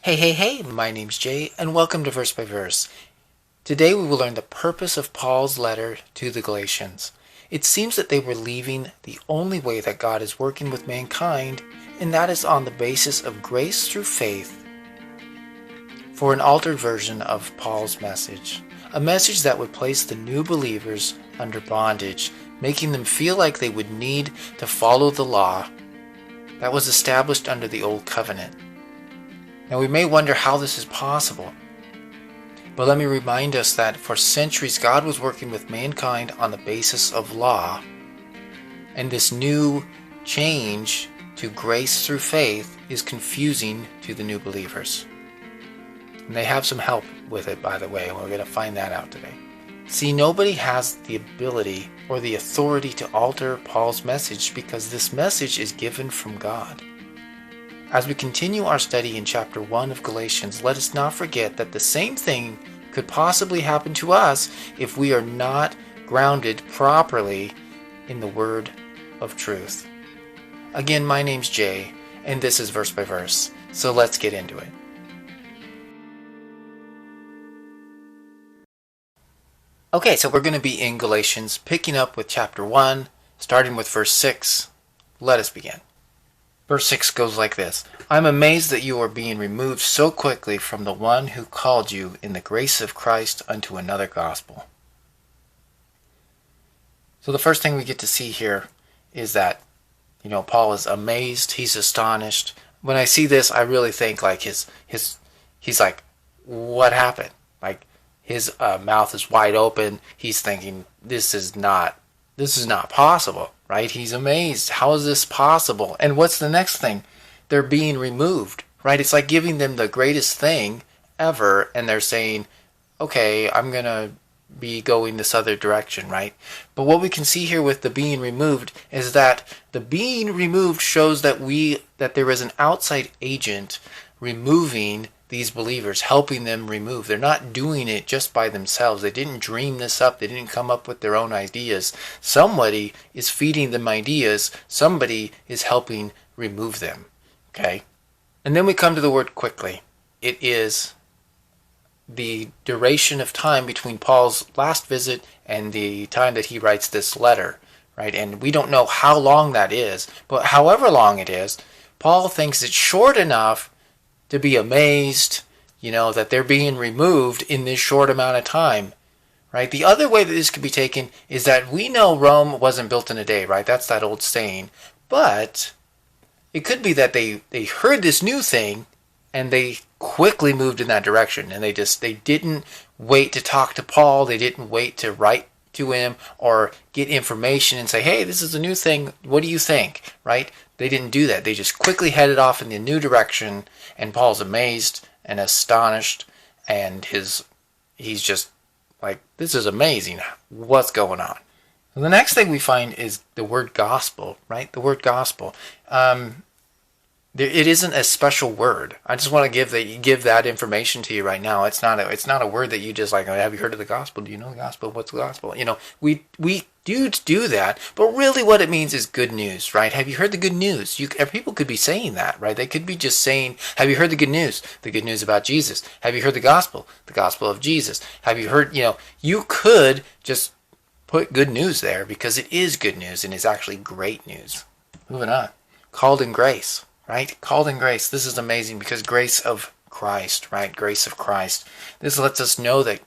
Hey, my name's Jay, and welcome to Verse by Verse. Today we will learn the purpose of Paul's letter to the Galatians. It seems that they were leaving the only way that God is working with mankind, and that is on the basis of grace through faith, for an altered version of Paul's message. A message that would place the new believers under bondage, making them feel like they would need to follow the law that was established under the Old Covenant. Now we may wonder how this is possible, but let me remind us that for centuries God was working with mankind on the basis of law, and this new change to grace through faith is confusing to the new believers. And they have some help with it, by the way, and we're going to find that out today. See, nobody has the ability or the authority to alter Paul's message because this message is given from God. As we continue our study in chapter 1 of Galatians, let us not forget that the same thing could possibly happen to us if we are not grounded properly in the word of truth. Again, my name's Jay, and this is Verse by Verse, so let's get into it. Okay, so we're going to be in Galatians, picking up with chapter 1, starting with verse 6. Let us begin. Verse 6 goes like this: I'm amazed that you are being removed so quickly from the one who called you in the grace of Christ unto another gospel. So the first thing we get to see here is that, Paul is amazed, he's astonished. When I see this, I really think like he's like, what happened? Like his mouth is wide open. He's thinking, this is not possible. Right? He's amazed. How is this possible? And what's the next thing? They're being removed. Right? It's like giving them the greatest thing ever, and they're saying, okay, I'm going to be going this other direction, right? But what we can see here with the being removed is that the being removed shows that there is an outside agent removing these believers, helping them remove. They're not doing it just by themselves. They didn't dream this up. They didn't come up with their own ideas. Somebody is feeding them ideas. Somebody is helping remove them. Okay? And then we come to the word quickly. It is the duration of time between Paul's last visit and the time that he writes this letter, right? And we don't know how long that is, but however long it is, Paul thinks it's short enough to be amazed, that they're being removed in this short amount of time, right? The other way that this could be taken is that we know Rome wasn't built in a day, right? That's that old saying. But it could be that they heard this new thing and they quickly moved in that direction, and they didn't wait to talk to Paul. They didn't wait to write to him or get information and say, hey, this is a new thing. What do you think? Right? They didn't do that. They just quickly headed off in the new direction, and Paul's amazed and astonished, and he's just like, this is amazing. What's going on? The next thing we find is the word gospel, right? The word gospel. It isn't a special word. I just want to give that information to you right now. It's not a word that you just like, oh, have you heard of the gospel? Do you know the gospel? What's the gospel? We do that, but really what it means is good news, right? Have you heard the good news? People could be saying that, right? They could be just saying, have you heard the good news? The good news about Jesus. Have you heard the gospel? The gospel of Jesus. Have you heard, you could just put good news there because it is good news and it's actually great news. Moving on. Called in grace. Right? Called in grace. This is amazing because grace of Christ, right? Grace of Christ. This lets us know that,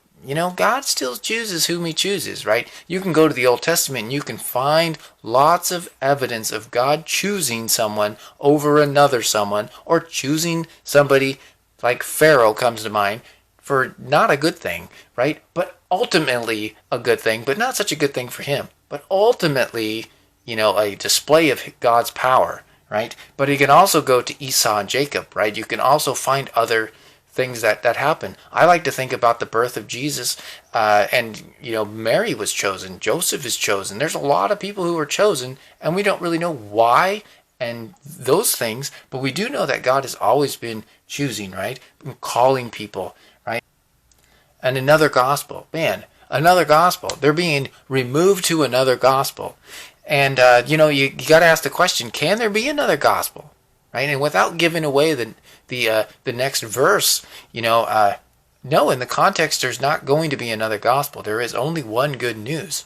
God still chooses whom he chooses, right? You can go to the Old Testament and you can find lots of evidence of God choosing someone over another someone, or choosing somebody like Pharaoh comes to mind for not a good thing, right? But ultimately a good thing, but not such a good thing for him. But ultimately, a display of God's power. Right? But you can also go to Esau and Jacob, right? You can also find other things that happen. I like to think about the birth of Jesus, and Mary was chosen, Joseph is chosen. There's a lot of people who were chosen, and we don't really know why and those things, but we do know that God has always been choosing, right? And calling people, right? And another gospel, another gospel. They're being removed to another gospel. And, you got to ask the question, can there be another gospel? Right? And without giving away the next verse, no, in the context, there's not going to be another gospel. There is only one good news.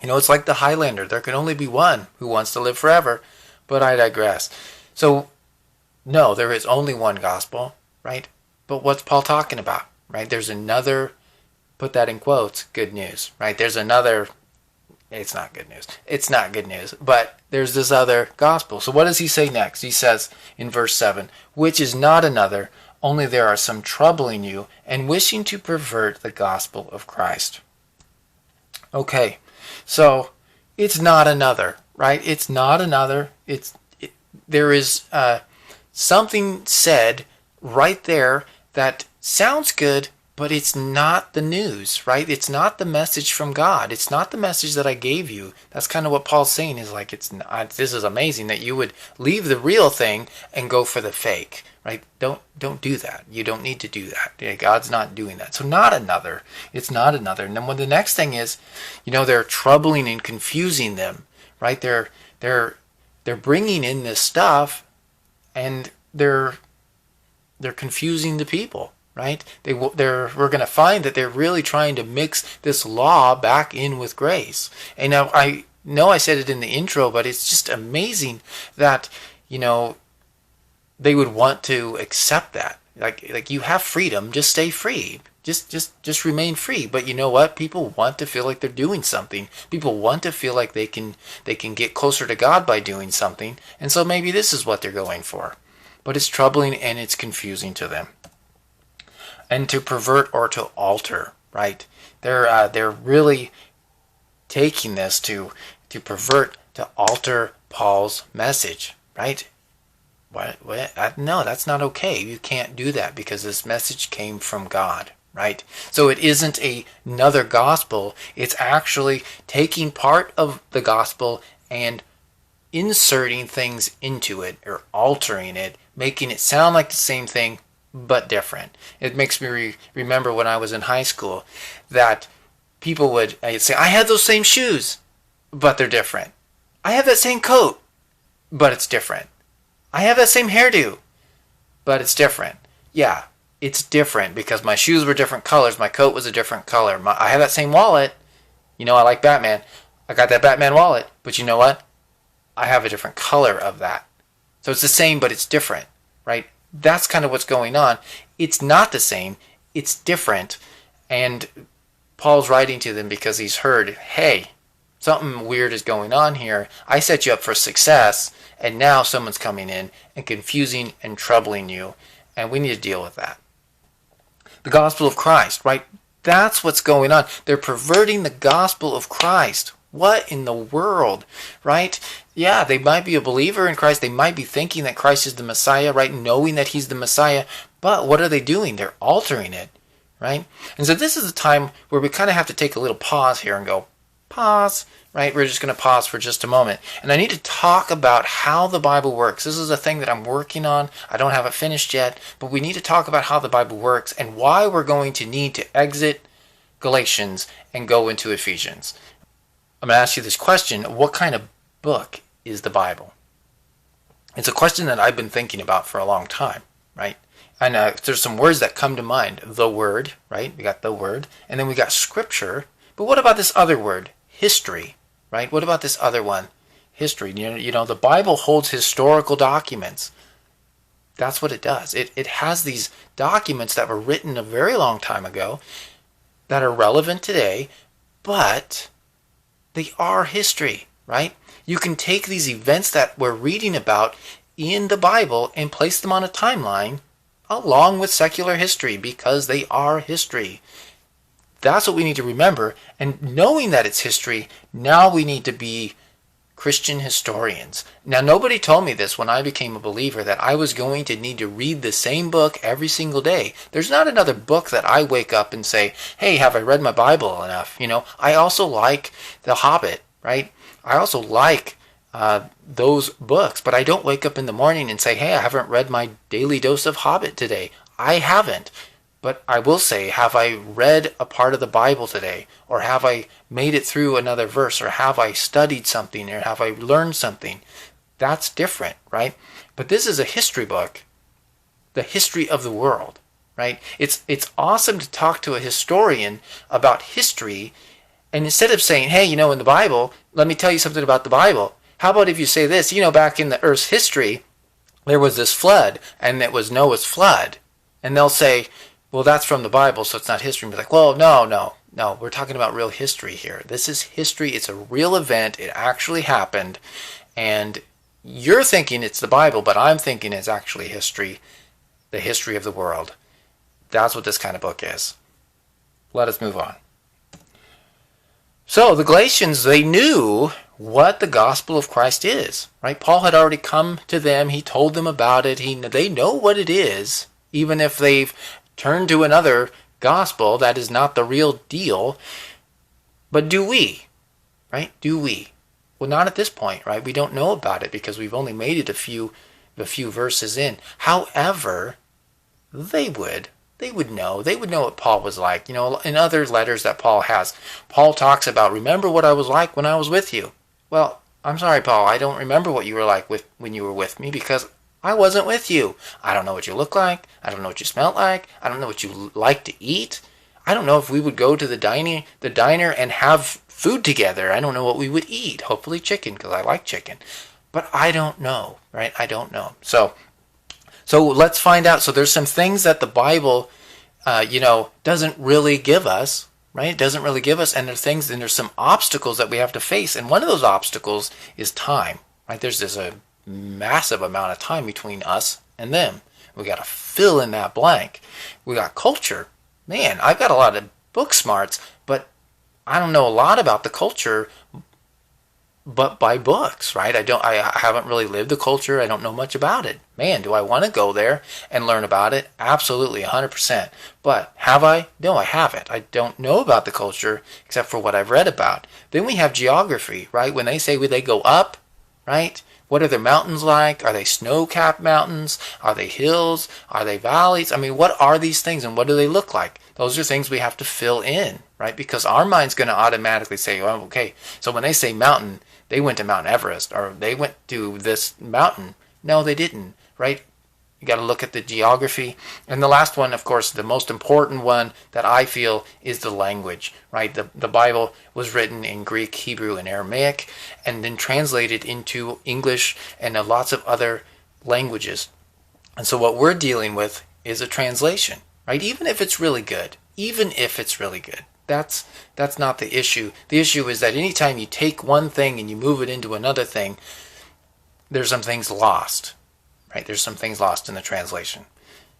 It's like the Highlander. There can only be one who wants to live forever. But I digress. So, no, there is only one gospel, right? But what's Paul talking about, right? There's another, put that in quotes, good news, right? There's another, it's not good news. It's not good news. But there's this other gospel. So what does he say next? He says in verse 7, which is not another, only there are some troubling you and wishing to pervert the gospel of Christ. Okay, so it's not another, right? It's not another. There is something said right there that sounds good, but it's not the news, right? It's not the message from God. It's not the message that I gave you. That's kind of what Paul's saying is like, it's not, this is amazing that you would leave the real thing and go for the fake, right? Don't do that. You don't need to do that. Yeah, God's not doing that. So not another. It's not another. And then when the next thing is, they're troubling and confusing them, right? They're bringing in this stuff and they're confusing the people. Right? We're going to find that they're really trying to mix this law back in with grace. And now I know I said it in the intro, but it's just amazing that, they would want to accept that. Like you have freedom, just stay free. Just remain free. But you know what? People want to feel like they're doing something. People want to feel like they can get closer to God by doing something. And so maybe this is what they're going for. But it's troubling and it's confusing to them. And to pervert or to alter, right? They're really taking this to pervert, to alter Paul's message, right? What? No, that's not okay. You can't do that because this message came from God, right? So it isn't another gospel. It's actually taking part of the gospel and inserting things into it or altering it, making it sound like the same thing, but different. It makes me remember when I was in high school that people would say, I have those same shoes, but they're different. I have that same coat, but it's different. I have that same hairdo, but it's different. Yeah, it's different because my shoes were different colors. My coat was a different color. I have that same wallet. I like Batman. I got that Batman wallet, but you know what? I have a different color of that. So it's the same, but it's different, right? That's kind of what's going on. It's not the same. It's different. And Paul's writing to them because he's heard, hey, something weird is going on here. I set you up for success, and now someone's coming in and confusing and troubling you, and we need to deal with that. The gospel of Christ, right? That's what's going on. They're perverting the gospel of Christ. What in the world, right? Yeah, they might be a believer in Christ. They might be thinking that Christ is the Messiah, right? Knowing that he's the Messiah. But what are they doing? They're altering it, right? And so this is a time where we kind of have to take a little pause here and go, pause, right? We're just going to pause for just a moment. And I need to talk about how the Bible works. This is a thing that I'm working on. I don't have it finished yet, but we need to talk about how the Bible works and why we're going to need to exit Galatians and go into Ephesians. I'm going to ask you this question. What kind of book is the Bible? It's a question that I've been thinking about for a long time, right? And there's some words that come to mind. The Word, right? We got the Word. And then we got Scripture. But what about this other word? History, right? What about this other one? History. The Bible holds historical documents. That's what it does. It has these documents that were written a very long time ago that are relevant today, but they are history, right? You can take these events that we're reading about in the Bible and place them on a timeline along with secular history because they are history. That's what we need to remember. And knowing that it's history, now we need to be Christian historians. Now, nobody told me this when I became a believer that I was going to need to read the same book every single day. There's not another book that I wake up and say, hey, have I read my Bible enough? I also like The Hobbit, right? I also like those books, but I don't wake up in the morning and say, hey, I haven't read my daily dose of Hobbit today. I haven't. But I will say, have I read a part of the Bible today? Or have I made it through another verse? Or have I studied something? Or have I learned something? That's different, right? But this is a history book. the history of the world, right? It's awesome to talk to a historian about history, and instead of saying, hey, in the Bible, let me tell you something about the Bible. How about if you say this, back in the earth's history, there was this flood, and it was Noah's flood. And they'll say, well, that's from the Bible, so it's not history. And be like, well, no, we're talking about real history here. This is history. It's a real event. It actually happened. And you're thinking it's the Bible, but I'm thinking it's actually history, the history of the world. That's what this kind of book is. Let us move on. So the Galatians, they knew what the gospel of Christ is, right? Paul had already come to them. He told them about it. They know what it is, even if they've turned to another gospel that is not the real deal. But do we, right? Do we? Well, not at this point, right? We don't know about it because we've only made it a few verses in. However, they would know. They would know what Paul was like. In other letters that Paul has, Paul talks about, remember what I was like when I was with you. Well, I'm sorry, Paul, I don't remember what you were like when you were with me because I wasn't with you. I don't know what you look like. I don't know what you smell like. I don't know what you like to eat. I don't know if we would go to the diner and have food together. I don't know what we would eat. Hopefully chicken, because I like chicken. But I don't know, right? I don't know. So let's find out. So there's some things that the Bible, doesn't really give us, right? It doesn't really give us. And there's some obstacles that we have to face. And one of those obstacles is time, right? There's a massive amount of time between us and them. We got to fill in that blank. We got culture. Man, I've got a lot of book smarts, but I don't know a lot about the culture but by books, right? I haven't really lived the culture. I don't know much about it. Man, do I want to go there and learn about it? Absolutely, 100%. But have I? No, I haven't. I don't know about the culture except for what I've read about. Then we have geography, right? When they say they go up, right? What are their mountains like? Are they snow-capped mountains? Are they hills? Are they valleys? I mean, what are these things and what do they look like? Those are things we have to fill in, right? Because our mind's going to automatically say, well, okay, so when they say mountain, they went to Mount Everest or they went to this mountain. No, they didn't, right? You got to look at the geography. And the last one, of course, the most important one that I feel is the language, right? The Bible was written in Greek, Hebrew, and Aramaic, and then translated into English and lots of other languages. And so what we're dealing with is a translation, right? Even if it's really good. That's not the issue. The issue is that anytime you take one thing and you move it into another thing, there's some things lost. Right, there's some things lost in the translation.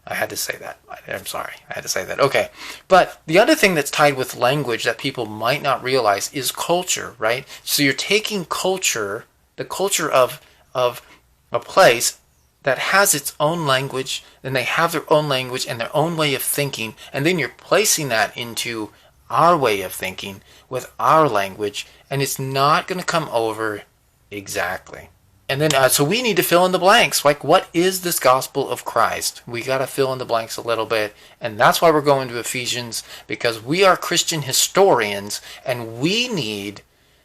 I had to say that. I'm sorry. I had to say that. Okay. But the other thing that's tied with language that people might not realize is culture, right? So you're taking culture, the culture of a place that has its own language, then they have their own language and their own way of thinking, and then you're placing that into our way of thinking with our language, and it's not going to come over exactly. And then, so we need to fill in the blanks. Like, what is this gospel of Christ? We got to fill in the blanks a little bit. And that's why we're going to Ephesians, because we are Christian historians, and we need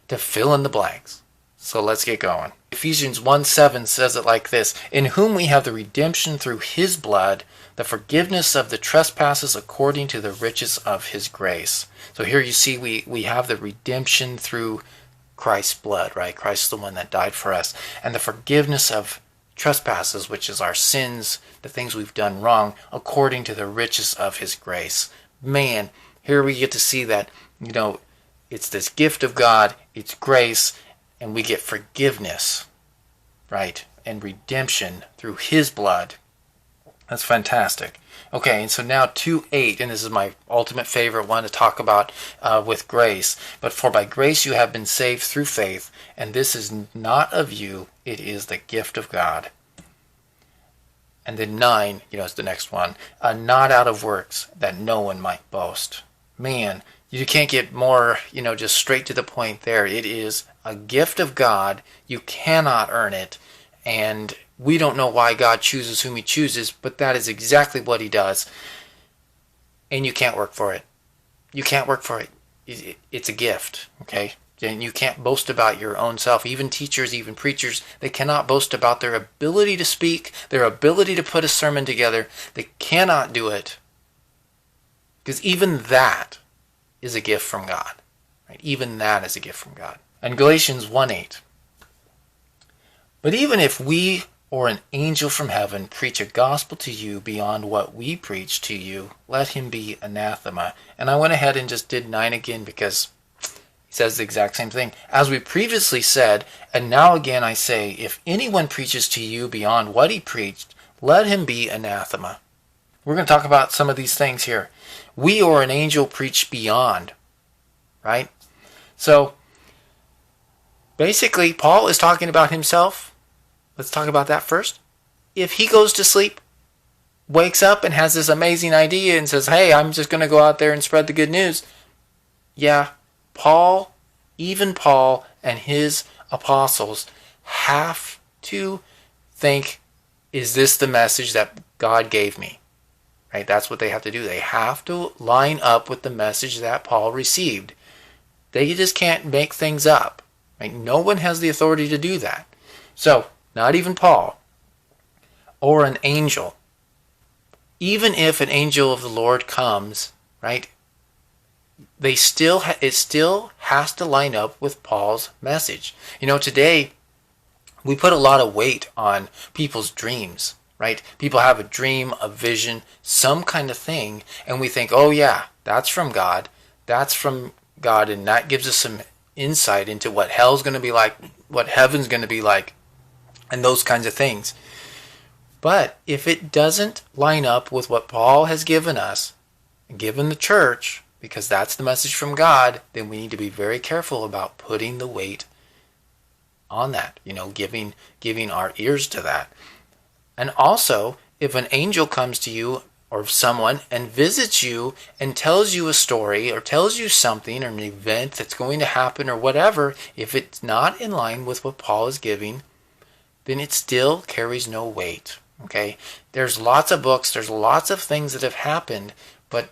to fill in the blanks. So let's get going. Ephesians 1:7 says it like this: in whom we have the redemption through his blood, the forgiveness of the trespasses according to the riches of his grace. So here you see we have the redemption through Christ's blood, right? Christ's the one that died for us. And the forgiveness of trespasses, which is our sins, the things we've done wrong, according to the riches of his grace. Man, here we get to see that, it's this gift of God, it's grace, and we get forgiveness, right? And redemption through his blood. That's fantastic. Okay, and so now 2:8, and this is my ultimate favorite one to talk about with grace. But for by grace you have been saved through faith, and this is not of you, it is the gift of God. And then 9, is the next one. Not out of works, that no one might boast. Man, you can't get more, just straight to the point there. It is a gift of God. You cannot earn it. And we don't know why God chooses whom he chooses, but that is exactly what he does. And you can't work for it. You can't work for it. It's a gift, okay? And you can't boast about your own self. Even teachers, even preachers, they cannot boast about their ability to speak, their ability to put a sermon together. They cannot do it. Because even that is a gift from God. Right? Even that is a gift from God. And Galatians 1:8. But even if we or an angel from heaven preach a gospel to you beyond what we preach to you, let him be anathema. And I went ahead and just did 9 again because says the exact same thing. As we previously said, and now again I say, if anyone preaches to you beyond what he preached, let him be anathema. We're going to talk about some of these things here. We or an angel preach beyond, right? So, basically, Paul is talking about himself. Let's talk about that first. If he goes to sleep, wakes up and has this amazing idea and says, hey, I'm just going to go out there and spread the good news. Yeah, even Paul and his apostles have to think, is this the message that God gave me? Right? That's what they have to do. They have to line up with the message that Paul received. They just can't make things up. Right? No one has the authority to do that. So, not even Paul or an angel. Even if an angel of the Lord comes, right? It still has to line up with Paul's message. Today we put a lot of weight on people's dreams, right? People have a dream, a vision, some kind of thing, and we think, oh yeah, that's from God. That's from God, and that gives us some insight into what hell's going to be like, what heaven's going to be like, and those kinds of things. But if it doesn't line up with what Paul has given us, given the church, because that's the message from God, then we need to be very careful about putting the weight on that, giving our ears to that. And also, if an angel comes to you or someone and visits you and tells you a story or tells you something or an event that's going to happen or whatever, if it's not in line with what Paul is giving, then it still carries no weight. Okay? There's lots of books, there's lots of things that have happened, but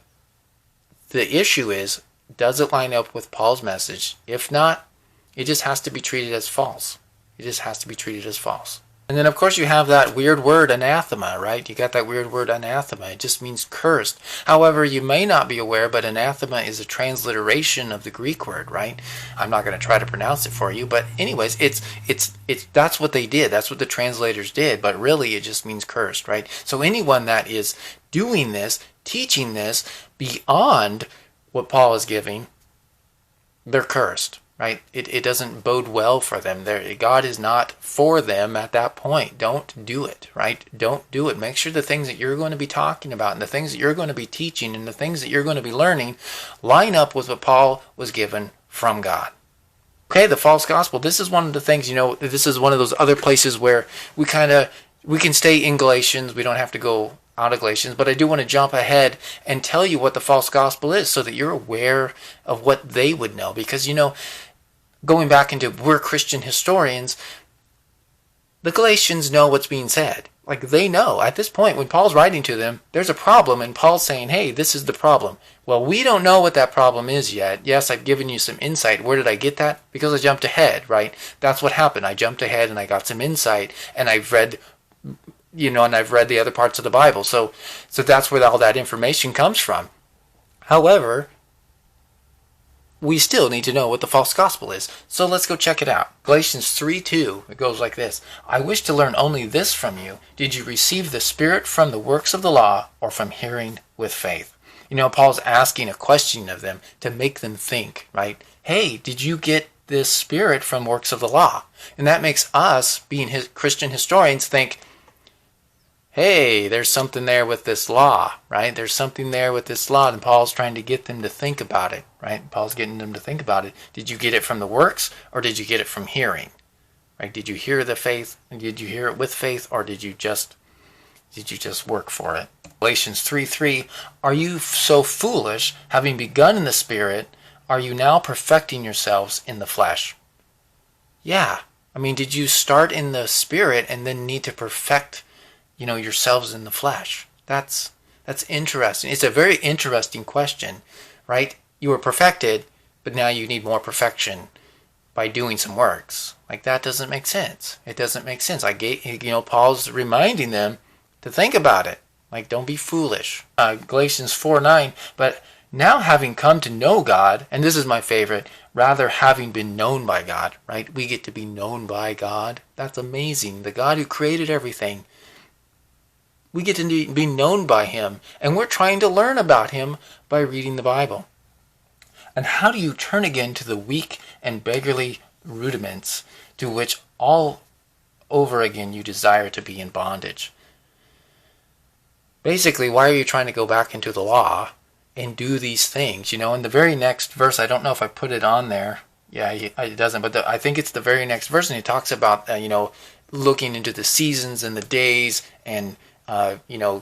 the issue is, does it line up with Paul's message? If not, it just has to be treated as false. It just has to be treated as false. And then, of course, you have that weird word, anathema, right? You got that weird word, anathema. It just means cursed. However, you may not be aware, but anathema is a transliteration of the Greek word, right? I'm not going to try to pronounce it for you, but anyways, it's that's what they did. That's what the translators did, but really it just means cursed, right? So anyone that is doing this, teaching this beyond what Paul is giving, they're cursed. Right? It doesn't bode well for them. God is not for them at that point. Don't do it, right? Don't do it. Make sure the things that you're going to be talking about and the things that you're going to be teaching and the things that you're going to be learning line up with what Paul was given from God. Okay, the false gospel. This is one of the things, this is one of those other places where we can stay in Galatians. We don't have to go out of Galatians, but I do want to jump ahead and tell you what the false gospel is so that you're aware of what they would know. Because, going back into we're Christian historians, the Galatians know what's being said. Like, they know at this point when Paul's writing to them, there's a problem, and Paul's saying, hey, this is the problem. Well, we don't know what that problem is yet. Yes, I've given you some insight. Where did I get that? Because I jumped ahead, right? That's what happened. I jumped ahead and I got some insight, and I've read the other parts of the Bible. So that's where all that information comes from. However, we still need to know what the false gospel is. So let's go check it out. Galatians 3:2, it goes like this. I wish to learn only this from you. Did you receive the Spirit from the works of the law or from hearing with faith? Paul's asking a question of them to make them think, right? Hey, did you get this Spirit from works of the law? And that makes us, being Christian historians, think, hey, there's something there with this law, right? There's something there with this law, and Paul's trying to get them to think about it, right? Paul's getting them to think about it. Did you get it from the works, or did you get it from hearing? Right? Did you hear the faith, and did you hear it with faith, or did you just work for it? Galatians 3:3, are you so foolish, having begun in the Spirit, are you now perfecting yourselves in the flesh? Yeah. Did you start in the Spirit and then need to perfect yourselves in the flesh? That's interesting. It's a very interesting question, right? You were perfected, but now you need more perfection. by doing some works. Like, that doesn't make sense. It doesn't make sense. Paul's reminding them to think about it. Like, don't be foolish. Galatians 4:9, but now having come to know God, and this is my favorite, rather having been known by God, right? We get to be known by God. That's amazing. The God who created everything. We get to be known by him, and we're trying to learn about him by reading the Bible. And how do you turn again to the weak and beggarly rudiments to which all over again you desire to be in bondage? Basically, why are you trying to go back into the law and do these things? In the very next verse, I don't know if I put it on there. Yeah, it doesn't, but I think it's the very next verse, and he talks about, looking into the seasons and the days and,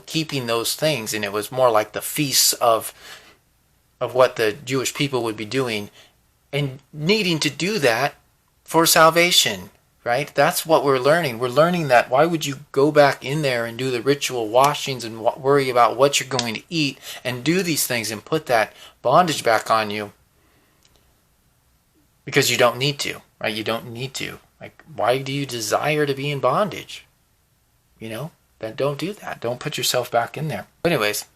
keeping those things. And it was more like the feasts of what the Jewish people would be doing and needing to do that for salvation, right? That's what we're learning. We're learning that why would you go back in there and do the ritual washings and worry about what you're going to eat and do these things and put that bondage back on you? Because you don't need to, right? You don't need to. Like, why do you desire to be in bondage? Then don't do that. Don't put yourself back in there. Anyways,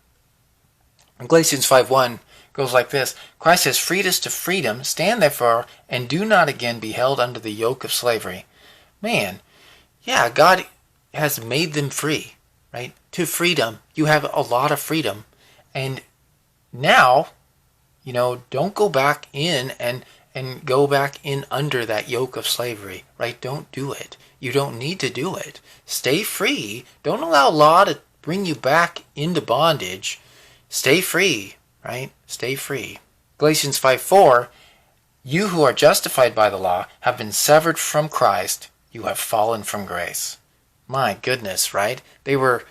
Galatians 5:1 goes like this. Christ has freed us to freedom. Stand therefore and do not again be held under the yoke of slavery. Man, yeah, God has made them free, right? To freedom. You have a lot of freedom. And now, don't go back in and go back in under that yoke of slavery, right? Don't do it. You don't need to do it. Stay free. Don't allow law to bring you back into bondage. Stay free, right? Stay free. Galatians 5:4, you who are justified by the law have been severed from Christ. You have fallen from grace. My goodness, right? They were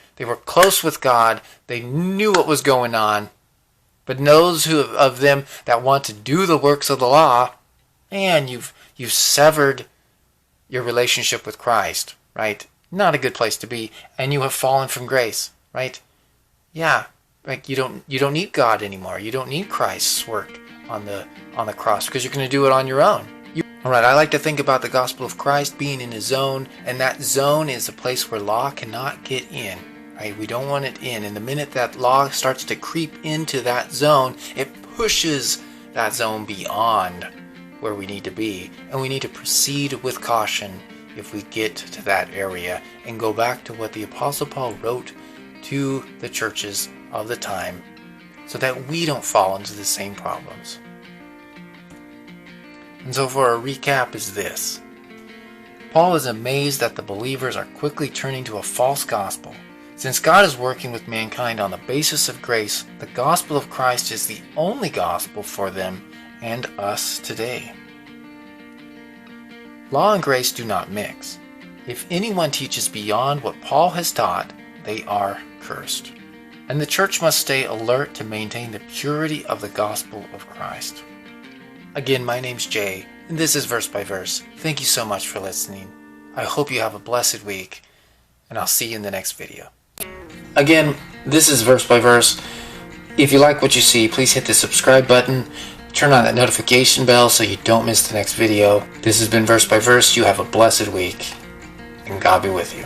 close with God. They knew what was going on. But those of them that want to do the works of the law, man, you've severed your relationship with Christ, right? Not a good place to be. And you have fallen from grace, right? Yeah. Like, you don't need God anymore. You don't need Christ's work on the cross because you're going to do it on your own. All right, I like to think about the gospel of Christ being in a zone, and that zone is a place where law cannot get in. Right? We don't want it in. And the minute that law starts to creep into that zone, it pushes that zone beyond where we need to be. And we need to proceed with caution if we get to that area and go back to what the Apostle Paul wrote to the churches of the time so that we don't fall into the same problems. And so for a recap is this. Paul is amazed that the believers are quickly turning to a false gospel. Since God is working with mankind on the basis of grace, the gospel of Christ is the only gospel for them and us today. Law and grace do not mix. If anyone teaches beyond what Paul has taught, they are cursed. And the church must stay alert to maintain the purity of the gospel of Christ. Again, my name's Jay, and this is Verse by Verse. Thank you so much for listening. I hope you have a blessed week, and I'll see you in the next video. Again, this is Verse by Verse. If you like what you see, please hit the subscribe button. Turn on that notification bell so you don't miss the next video. This has been Verse by Verse. You have a blessed week, and God be with you.